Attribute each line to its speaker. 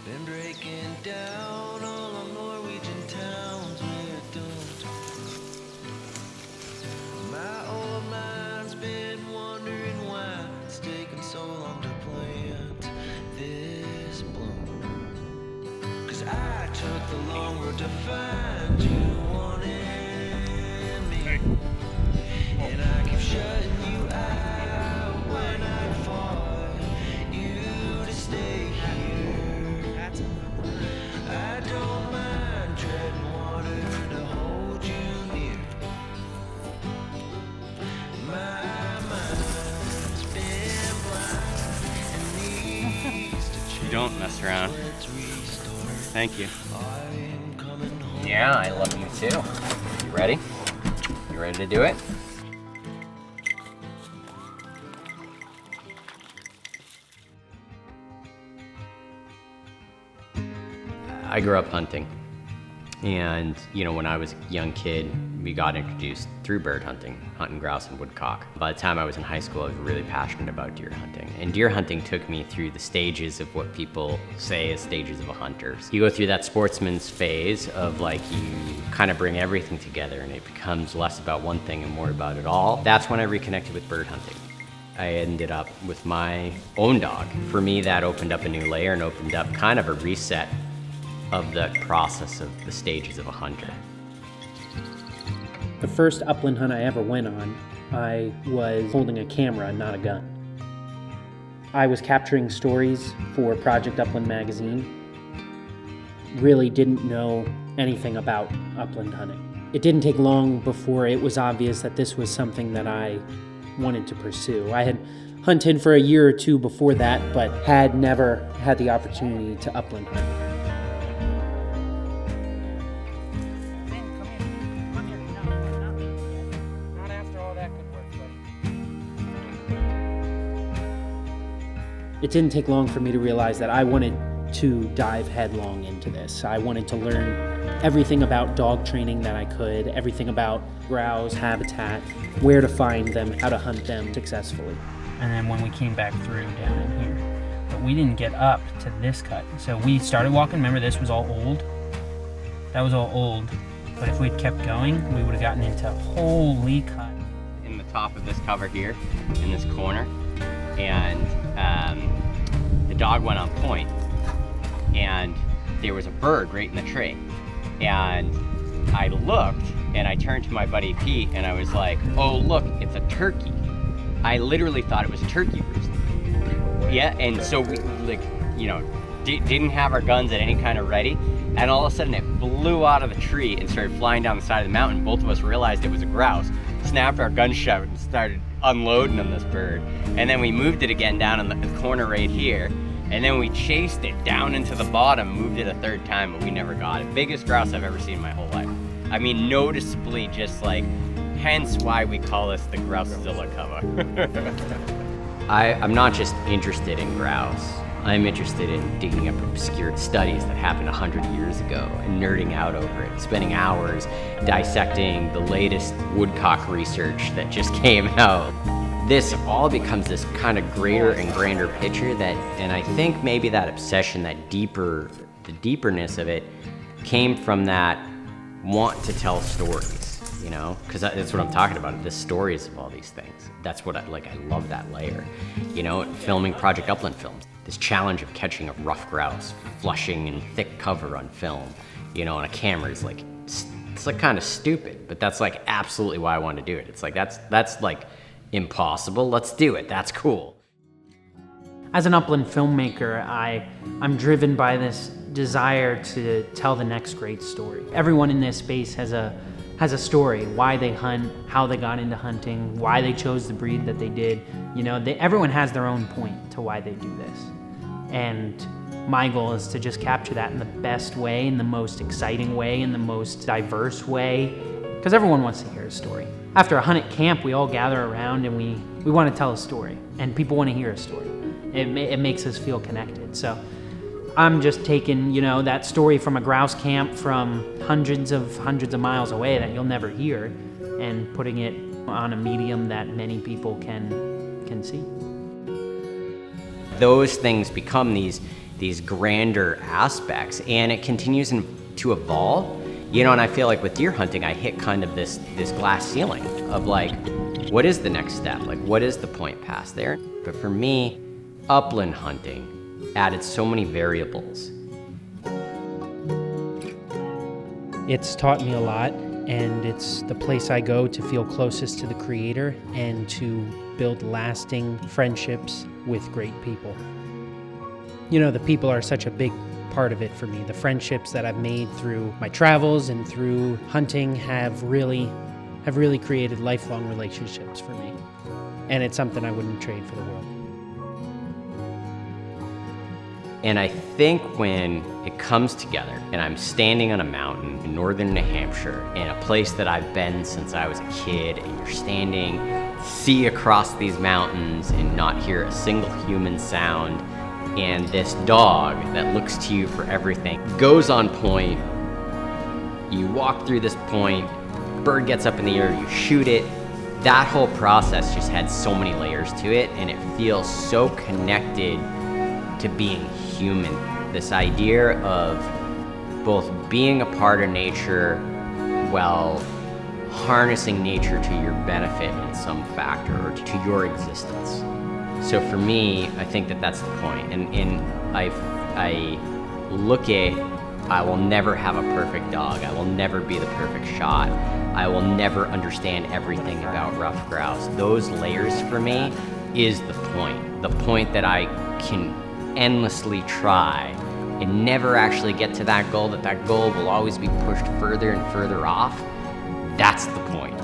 Speaker 1: Been breaking down all the Norwegian towns with doomed. My old mind's been wondering why it's taken so long to plant this bloom. 'Cause I took the long road to find you wanted me, and I keep shutting you out when I fought you to stay here. I don't mind treading water to hold you near. My mind's been blind and needs to change.
Speaker 2: You don't mess around. Thank you.
Speaker 1: I'm coming home.
Speaker 2: Yeah, I love you too. You ready? You ready to do it? I grew up hunting, and when I was a young kid, we got introduced through bird hunting grouse and woodcock. By the time I was in high school, I was really passionate about deer hunting, and deer hunting took me through the stages of what people say is stages of a hunter. You go through that sportsman's phase of like you kind of bring everything together, and it becomes less about one thing and more about it all. That's when I reconnected with bird hunting. I ended up with my own dog. For me, that opened up a new layer and opened up kind of a reset of the process of the stages of a hunter.
Speaker 3: The first upland hunt I ever went on, I was holding a camera, not a gun. I was capturing stories for Project Upland magazine. Really didn't know anything about upland hunting. It didn't take long before it was obvious that this was something that I wanted to pursue. I had hunted for a year or two before that, but had never had the opportunity to upland hunt. It didn't take long for me to realize that I wanted to dive headlong into this. I wanted to learn everything about dog training that I could, everything about grouse habitat, where to find them, how to hunt them successfully.
Speaker 4: And then when we came back through down in here, but we didn't get up to this cut. So we started walking, remember this was all old? That was all old, but if we'd kept going, we would have gotten into holy cut.
Speaker 2: In the top of this cover here, in this corner, and the dog went on point, and there was a bird right in the tree. And I looked, and I turned to my buddy Pete, and I was like, oh look, it's a turkey. I literally thought it was a turkey roost. Yeah, and so we didn't have our guns at any kind of ready, and all of a sudden it flew out of the tree and started flying down the side of the mountain. Both of us realized it was a grouse, snapped our gun shut and started unloading on this bird. And then we moved it again down in the corner right here, and then we chased it down into the bottom, moved it a third time, but we never got it. Biggest grouse I've ever seen in my whole life. I mean, noticeably just like, hence why we call this the Grousezilla cover. I'm not just interested in grouse. I'm interested in digging up obscure studies that happened 100 years ago and nerding out over it, spending hours dissecting the latest woodcock research that just came out. This all becomes this kind of greater and grander picture and I think maybe that obsession, the deeperness of it came from that want to tell stories, because that's what I'm talking about, the stories of all these things. That's what I love that layer, filming Project Upland films. This challenge of catching a ruffed grouse, flushing in thick cover on film, on a camera is like, it's like kind of stupid, but that's like absolutely why I want to do it. It's like, that's like impossible, let's do it, that's cool.
Speaker 3: As an upland filmmaker, I'm driven by this desire to tell the next great story. Everyone in this space has a story, why they hunt, how they got into hunting, why they chose the breed that they did. Everyone has their own point to why they do this. And my goal is to just capture that in the best way, in the most exciting way, in the most diverse way, because everyone wants to hear a story. After a hunt at camp, we all gather around and we want to tell a story, and people want to hear a story. It makes us feel connected. So I'm just taking, that story from a grouse camp from hundreds of miles away that you'll never hear, and putting it on a medium that many people can can see.
Speaker 2: Those things become these grander aspects, and it continues to evolve. You know, and I feel like with deer hunting, I hit kind of this glass ceiling of like, what is the next step? Like, what is the point past there? But for me, upland hunting added so many variables.
Speaker 3: It's taught me a lot, and it's the place I go to feel closest to the Creator and to build lasting friendships with great people. You know, the people are such a big part of it for me. The friendships that I've made through my travels and through hunting have really created lifelong relationships for me. And it's something I wouldn't trade for the world.
Speaker 2: And I think when it comes together and I'm standing on a mountain in northern New Hampshire in a place that I've been since I was a kid, and you're standing, see across these mountains and not hear a single human sound, and this dog that looks to you for everything goes on point, you walk through this point, bird gets up in the air, you shoot it. That whole process just had so many layers to it, and it feels so connected to being human. This idea of both being a part of nature while harnessing nature to your benefit in some factor or to your existence. So for me, I think that that's the point. And I look at, I will never have a perfect dog. I will never be the perfect shot. I will never understand everything about ruffed grouse. Those layers for me is the point. The point that I can endlessly try and never actually get to that goal, that goal will always be pushed further and further off. That's the point.